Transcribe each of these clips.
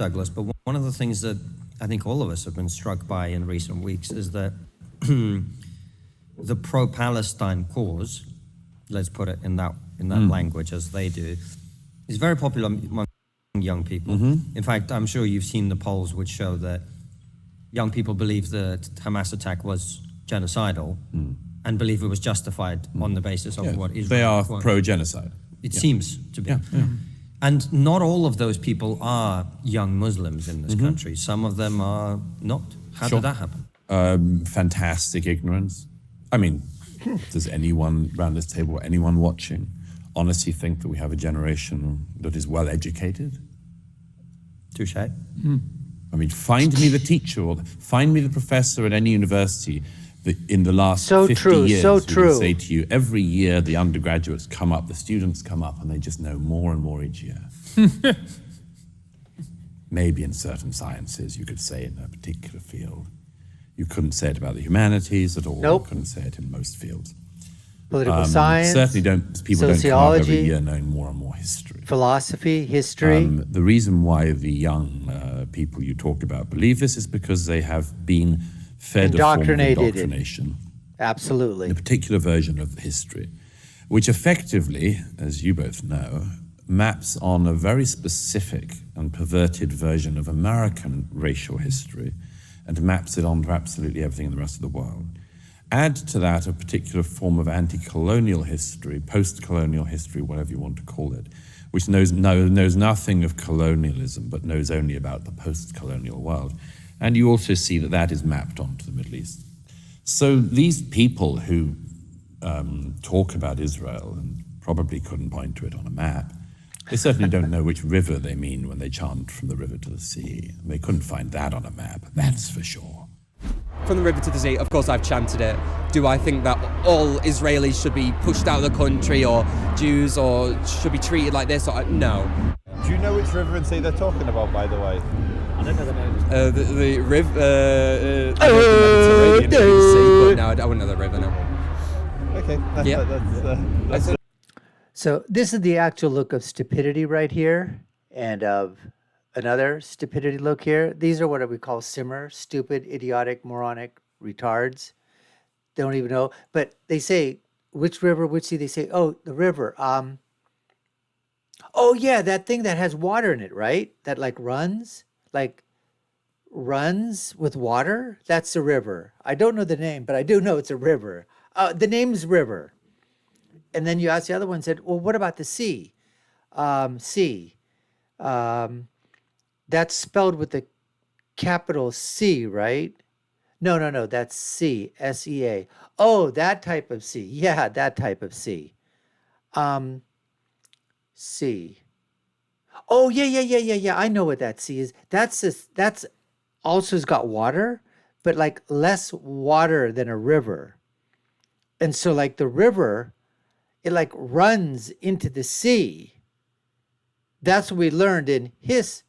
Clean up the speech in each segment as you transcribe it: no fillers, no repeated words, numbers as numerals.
Douglas, but one of the things that I think all of us have been struck by in recent weeks is that the pro-Palestine cause, let's put it in that language as they do, is very popular among young people. In fact, I'm sure you've seen the polls which show that young people believe the Hamas attack was genocidal and believe it was justified on the basis of what Israel They are required. pro-genocide. It seems to be. And not all of those people are young Muslims in this country. Some of them are not. How did that happen? Fantastic ignorance. I mean, does anyone around this table, or anyone watching, honestly think that we have a generation that is well educated? Touche. I mean, find me the teacher or find me the professor at any university that in the last 50 years who will say to you, every year the undergraduates come up, the students come up, and they just know more and more each year. Maybe in certain sciences you could say in a particular field. You couldn't say it about the humanities at all. Nope. You couldn't say it in most fields. Political science, certainly people don't come up every year knowing more and more history. Philosophy, history. The reason why the young people you talk about believe this is because they have been fed a form of indoctrination. Absolutely. In a particular version of history, which effectively, as you both know, maps on a very specific and perverted version of American racial history and maps it onto absolutely everything in the rest of the world. Add to that a particular form of anti-colonial history, post-colonial history, whatever you want to call it, which knows nothing of colonialism, but knows only about the post-colonial world. And you also see that that is mapped onto the Middle East. So these people who talk about Israel and probably couldn't point to it on a map, they certainly don't know which river they mean when they chant from the river to the sea. They couldn't find that on a map, that's for sure. From the river to the sea, of course I've chanted it. Do I think that all Israelis should be pushed out of the country, or Jews or should be treated like this? No. Do you know which river and sea they're talking about, by the way? I don't know the name. The river... I know the Mediterranean Sea, but no, I wouldn't know the river, no. Okay. That's So this is the actual look of stupidity right here, and of another stupidity look here. These are what we call simmer, stupid, idiotic, moronic, retards. They don't even know. But they say, which river, which sea? They say, oh, the river. Oh, yeah, that thing that has water in it, right? That runs with water? That's the river. I don't know the name, but I do know it's a river. The name's river. And then you ask the other one, said, well, what about the sea? Sea. That's spelled with the capital C, right? No, that's C, S-E-A. Oh, that type of C. Yeah, that type of C. C. Oh, yeah. I know what that C is. That's also has got water, but less water than a river. And so the river, it runs into the sea. That's what we learned in history.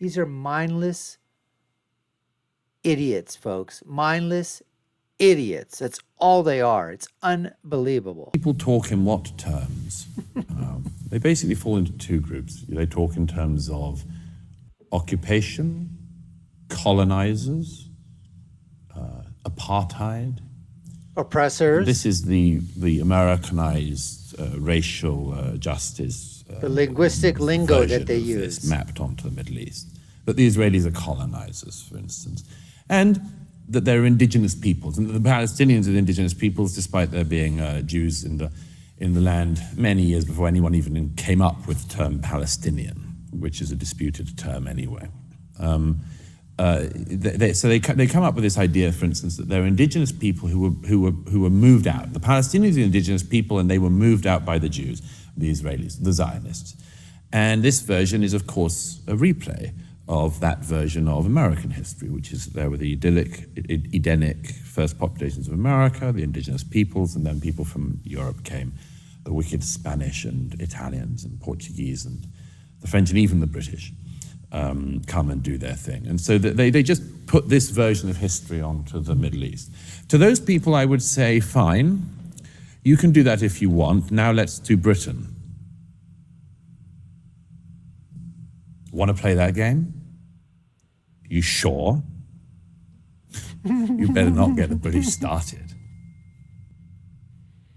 These are mindless idiots, folks. Mindless idiots. That's all they are. It's unbelievable. People talk in what terms? They basically fall into two groups. They talk in terms of occupation, colonizers, apartheid, oppressors. This is the Americanized racial justice. The linguistic lingo that they use. Mapped onto the Middle East. That the Israelis are colonizers, for instance. And that they're indigenous peoples. And the Palestinians are indigenous peoples, despite there being Jews in the land many years before anyone even came up with the term Palestinian, which is a disputed term anyway. So they come up with this idea, for instance, that they're indigenous people who were moved out. The Palestinians are indigenous people, and they were moved out by the Jews, the Israelis, the Zionists. And this version is, of course, a replay of that version of American history, which is there were the Edenic first populations of America, the indigenous peoples, and then people from Europe came, the wicked Spanish and Italians and Portuguese and the French and even the British. Come and do their thing. And so they just put this version of history onto the Middle East. To those people, I would say, fine, you can do that if you want. Now let's do Britain. Want to play that game? You sure? You better not get the British started.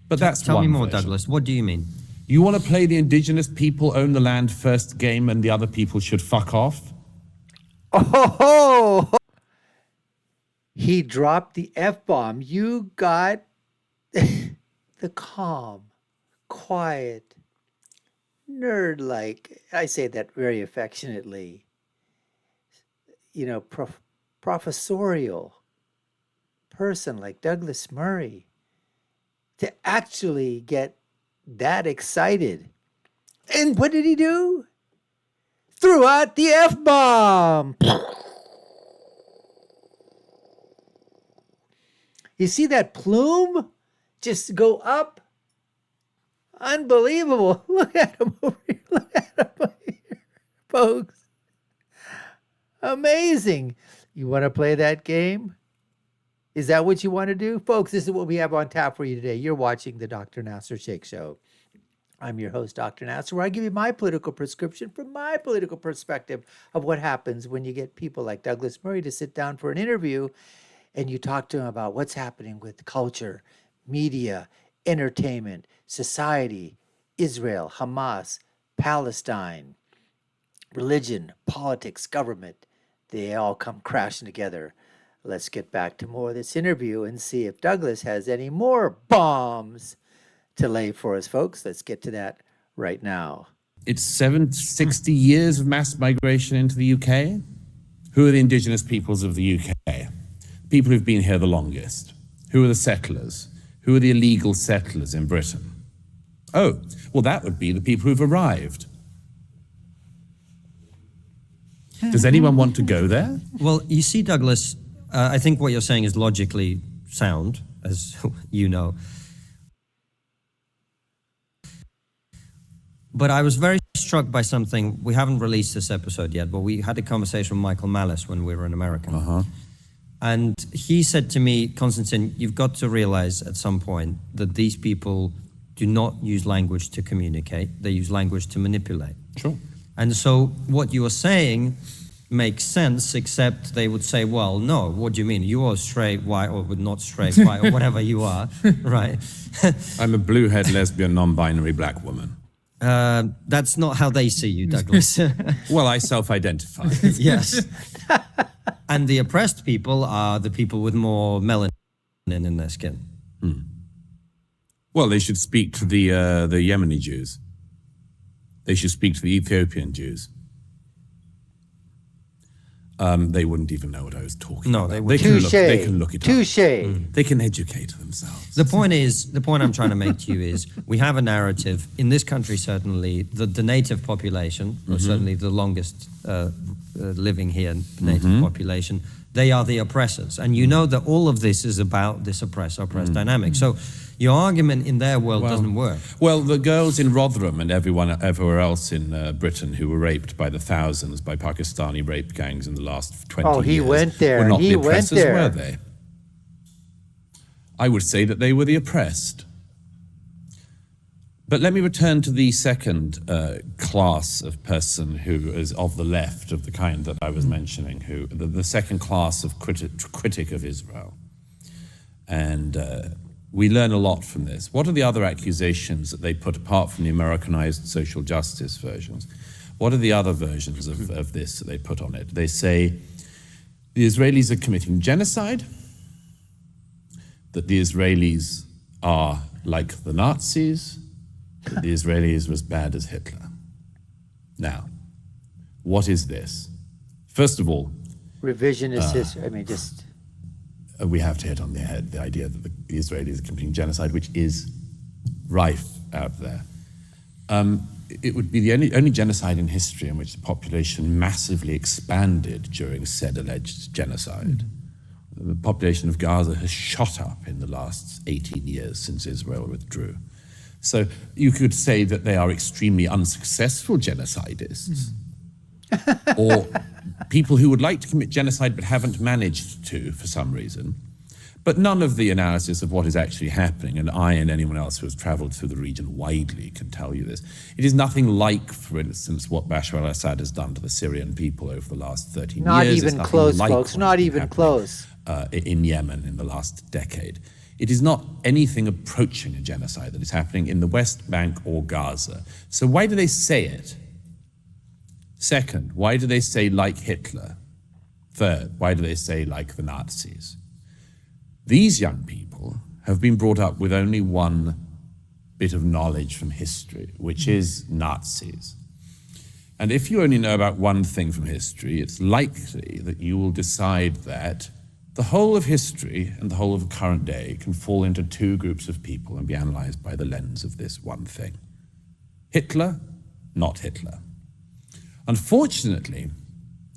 But that's Tell me one more, version. Douglas. What do you mean? You want to play the indigenous people own the land first game and the other people should fuck off? Oh, he dropped the F-bomb. You got the calm, quiet, nerd-like, I say that very affectionately, professorial person like Douglas Murray to actually get that excited. And what did he do? Threw out the F-bomb. You see that plume just go up? Unbelievable. Look at him over here. Look at him over here, folks. Amazing. You want to play that game? Is that what you want to do? Folks, this is what we have on tap for you today. You're watching the Dr. Nasir Shaikh Show. I'm your host, Dr. Nasir, where I give you my political prescription from my political perspective of what happens when you get people like Douglas Murray to sit down for an interview and you talk to him about what's happening with culture, media, entertainment, society, Israel, Hamas, Palestine, religion, politics, government. They all come crashing together. Let's get back to more of this interview and see if Douglas has any more bombs to lay for us, folks. Let's get to that right now. It's 60 years of mass migration into the UK. Who are the indigenous peoples of the UK? People who've been here the longest. Who are the settlers? Who are the illegal settlers in Britain? Oh, well, that would be the people who've arrived. Does anyone want to go there? Well, you see, Douglas, I think what you're saying is logically sound, as you know. But I was very struck by something. We haven't released this episode yet, but we had a conversation with Michael Malice when we were in America. And he said to me, Konstantin, you've got to realize at some point that these people do not use language to communicate. They use language to manipulate. Sure. And so what you are saying makes sense, except they would say, well, no, what do you mean? You are straight, white, or not straight, white, or whatever you are, right? I'm a blue-haired, lesbian, non-binary black woman. That's not how they see you, Douglas. Well, I self-identify. Yes. And the oppressed people are the people with more melanin in their skin. Well, they should speak to the Yemeni Jews. They should speak to the Ethiopian Jews. They wouldn't even know what I was talking about. They wouldn't. They can look it up. Touche. They can educate themselves. The point I'm trying to make to you is we have a narrative in this country, certainly, the native population, or certainly the longest living here native population, they are the oppressors. And you know that all of this is about this oppress-oppressed dynamic. So your argument in their world doesn't work. Well, the girls in Rotherham and everywhere else in Britain who were raped by the thousands by Pakistani rape gangs in the last 20 years. Oh, he went there. Were not He the went oppressors, there. were they? I would say that they were the oppressed. But let me return to the second class of person who is of the left, of the kind that I was mentioning, who the second class of critic of Israel. And we learn a lot from this. What are the other accusations that they put apart from the Americanized social justice versions? What are the other versions of this that they put on it? They say the Israelis are committing genocide, that the Israelis are like the Nazis, that the Israelis are as bad as Hitler. Now, what is this? First of all, Revisionist history. I mean, just... we have to hit on the head the idea that the Israelis are committing genocide, which is rife out there. It would be the only genocide in history in which the population massively expanded during said alleged genocide. The population of Gaza has shot up in the last 18 years since Israel withdrew. So you could say that they are extremely unsuccessful genocidists, or people who would like to commit genocide but haven't managed to for some reason. But none of the analysis of what is actually happening, and I and anyone else who has traveled through the region widely can tell you this, it is nothing like, for instance, what Bashar al-Assad has done to the Syrian people over the last 13 Not years. even It's nothing close, like folks. what Not has been even happening, close. in Yemen in the last decade. It is not anything approaching a genocide that is happening in the West Bank or Gaza. So why do they say it? Second, why do they say like Hitler? Third, why do they say like the Nazis? These young people have been brought up with only one bit of knowledge from history, which is Nazis. And if you only know about one thing from history, it's likely that you will decide that the whole of history and the whole of the current day can fall into two groups of people and be analyzed by the lens of this one thing. Hitler, not Hitler. Unfortunately,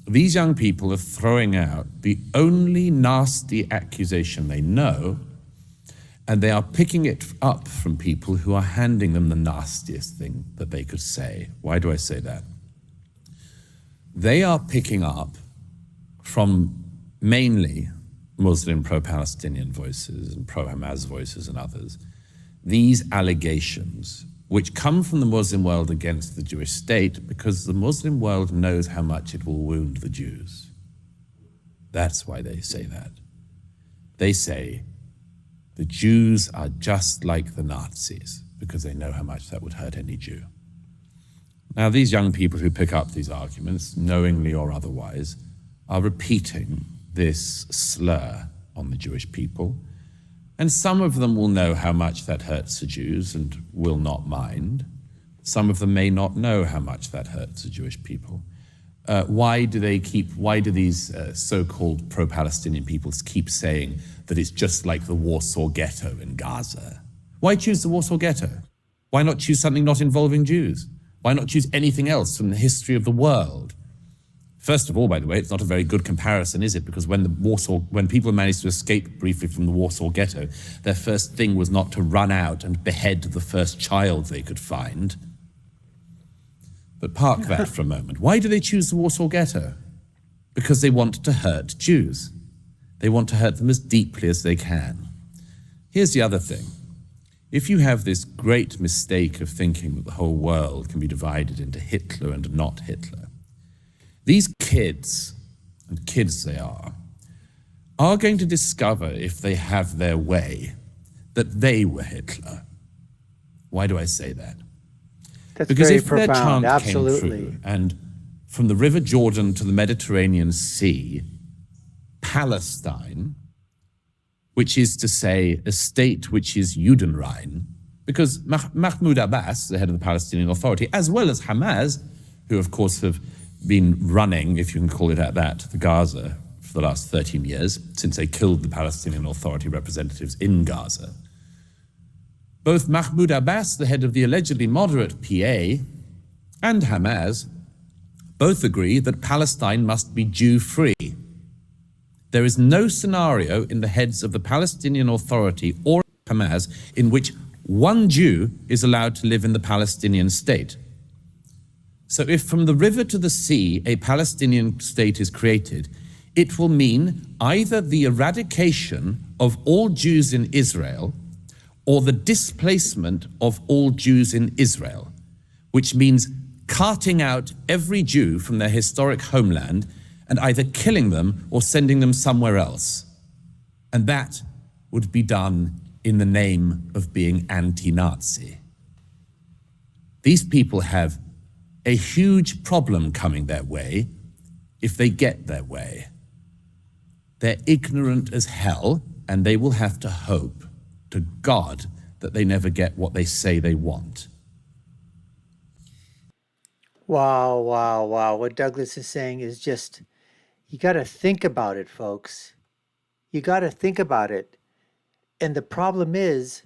these young people are throwing out the only nasty accusation they know, and they are picking it up from people who are handing them the nastiest thing that they could say. Why do I say that? They are picking up from mainly Muslim pro-Palestinian voices and pro-Hamas voices and others, these allegations which come from the Muslim world against the Jewish state because the Muslim world knows how much it will wound the Jews. That's why they say that. They say the Jews are just like the Nazis because they know how much that would hurt any Jew. Now, these young people who pick up these arguments, knowingly or otherwise, are repeating this slur on the Jewish people. And some of them will know how much that hurts the Jews and will not mind. Some of them may not know how much that hurts the Jewish people. Why do these so-called pro-Palestinian peoples keep saying that it's just like the Warsaw Ghetto in Gaza? Why choose the Warsaw Ghetto? Why not choose something not involving Jews? Why not choose anything else from the history of the world? First of all, by the way, it's not a very good comparison, is it? Because when people managed to escape briefly from the Warsaw Ghetto, their first thing was not to run out and behead the first child they could find. But park that for a moment. Why do they choose the Warsaw Ghetto? Because they want to hurt Jews. They want to hurt them as deeply as they can. Here's the other thing. If you have this great mistake of thinking that the whole world can be divided into Hitler and not Hitler, these kids, and kids they are going to discover, if they have their way, that they were Hitler. Why do I say that? That's Because very if their profound. chant Absolutely. came true, and from the River Jordan to the Mediterranean Sea, Palestine, which is to say a state which is Judenrein, because Mahmoud Abbas, the head of the Palestinian Authority, as well as Hamas, who of course have been running, if you can call it at that, the Gaza for the last 13 years, since they killed the Palestinian Authority representatives in Gaza. Both Mahmoud Abbas, the head of the allegedly moderate PA, and Hamas both agree that Palestine must be Jew-free. There is no scenario in the heads of the Palestinian Authority or Hamas in which one Jew is allowed to live in the Palestinian state. So if from the river to the sea a Palestinian state is created, it will mean either the eradication of all Jews in Israel or the displacement of all Jews in Israel, which means carting out every Jew from their historic homeland and either killing them or sending them somewhere else. And that would be done in the name of being anti-Nazi. These people have a huge problem coming their way if they get their way. They're ignorant as hell, and they will have to hope to God that they never get what they say they want. Wow, wow, wow. What Douglas is saying is just, you got to think about it, folks. You got to think about it. And the problem is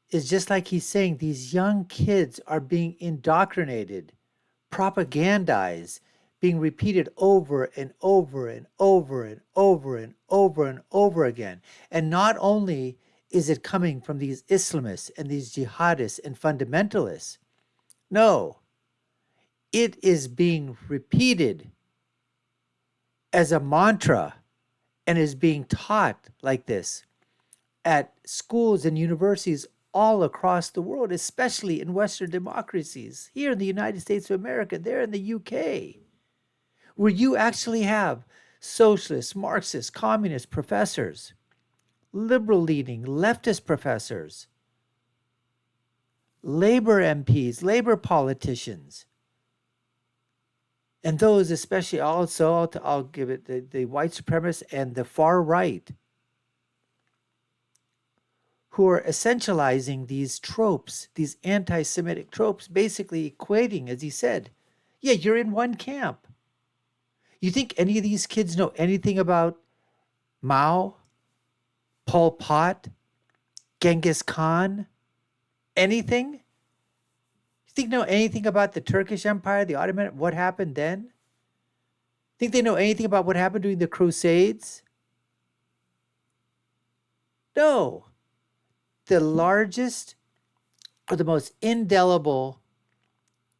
just like he's saying, these young kids are being indoctrinated, propagandized, being repeated over and over and over and over and over and over again. And not only is it coming from these Islamists and these jihadists and fundamentalists, no, it is being repeated as a mantra and is being taught like this at schools and universities all across the world, especially in Western democracies, here in the United States of America, there in the UK, where you actually have socialist, Marxist, communist professors, liberal leaning, leftist professors, labor MPs, labor politicians, and those especially also, I'll give it the white supremacists and the far right, who are essentializing these tropes, these anti-Semitic tropes, basically equating, as he said, yeah, you're in one camp. You think any of these kids know anything about Mao, Pol Pot, Genghis Khan, anything? You think they know anything about the Turkish Empire, the Ottoman, what happened then? Think they know anything about what happened during the Crusades? No. The largest or the most indelible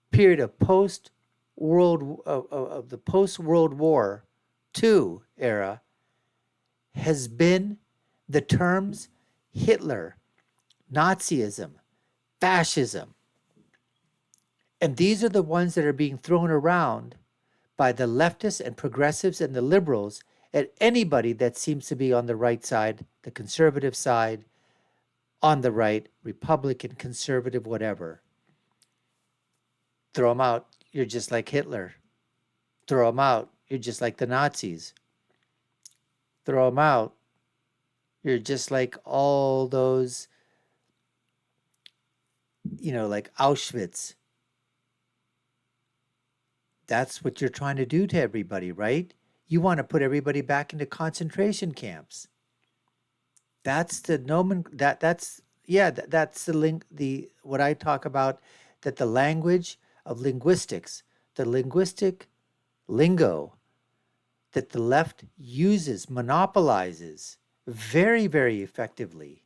period of the post-World War II era has been the terms Hitler, Nazism, fascism. And these are the ones that are being thrown around by the leftists and progressives and the liberals at anybody that seems to be on the right side, the conservative side, on the right, Republican, conservative, whatever. Throw them out, you're just like Hitler. Throw them out, you're just like the Nazis. Throw them out, you're just like all those, like Auschwitz. That's what you're trying to do to everybody, right? You want to put everybody back into concentration camps. That's the that's the link, what I talk about, that the language of linguistics, the linguistic lingo that the left uses, monopolizes very, very effectively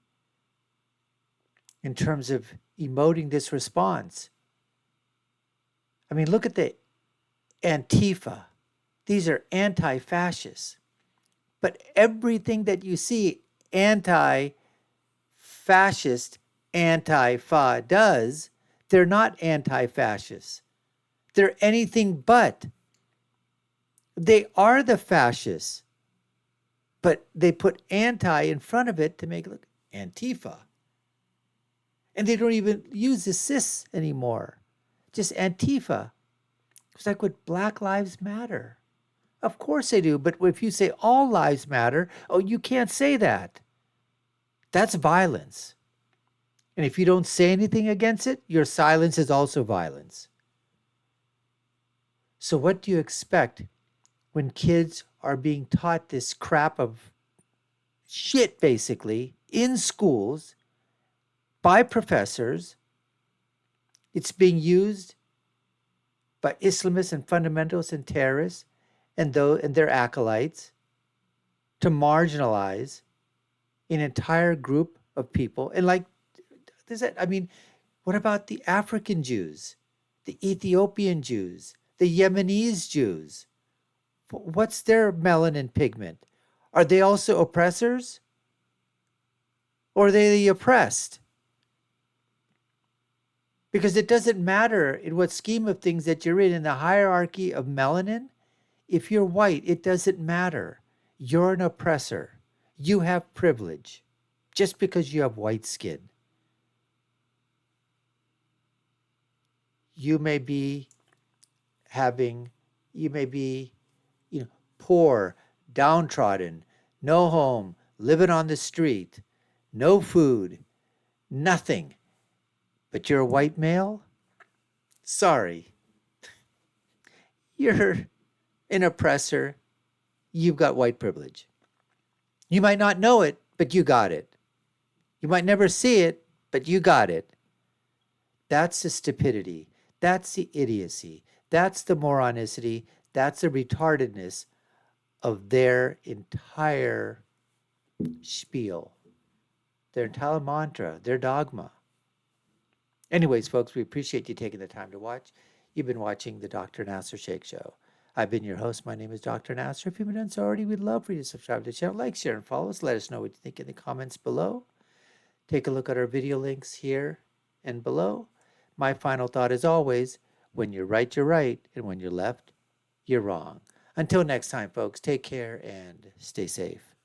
in terms of emoting this response. I mean, look at the Antifa. These are anti-fascists. But everything that you see anti-fascist, anti-fa does, they're not anti-fascists. They're anything but. They are the fascists, but they put anti in front of it to make it look Antifa. And they don't even use the cis anymore. Just Antifa. It's like what Black Lives Matter. Of course they do, but if you say all lives matter, oh, you can't say that. That's violence. And if you don't say anything against it, your silence is also violence. So what do you expect when kids are being taught this crap of shit, basically, in schools by professors? It's being used by Islamists and fundamentalists and terrorists and their acolytes to marginalize an entire group of people. And what about the African Jews, the Ethiopian Jews, the Yemenis Jews? What's their melanin pigment? Are they also oppressors? Or are they the oppressed? Because it doesn't matter in what scheme of things that you're in the hierarchy of melanin. If you're white, it doesn't matter. You're an oppressor. You have privilege just because you have white skin. You may be poor, downtrodden, no home, living on the street, no food, nothing. But you're a white male? Sorry. You're an oppressor. You've got white privilege. You might not know it, but you got it. You might never see it, but you got it. That's the stupidity. That's the idiocy. That's the moronicity. That's the retardedness of their entire spiel, their entire mantra, their dogma. Anyways, folks, we appreciate you taking the time to watch. You've been watching the Dr. Nasir Shaikh Show. I've been your host. My name is Dr. Nasir. If you haven't done so already, we'd love for you to subscribe to the channel, like, share, and follow us. Let us know what you think in the comments below. Take a look at our video links here and below. My final thought is always, when you're right, and when you're left, you're wrong. Until next time, folks, take care and stay safe.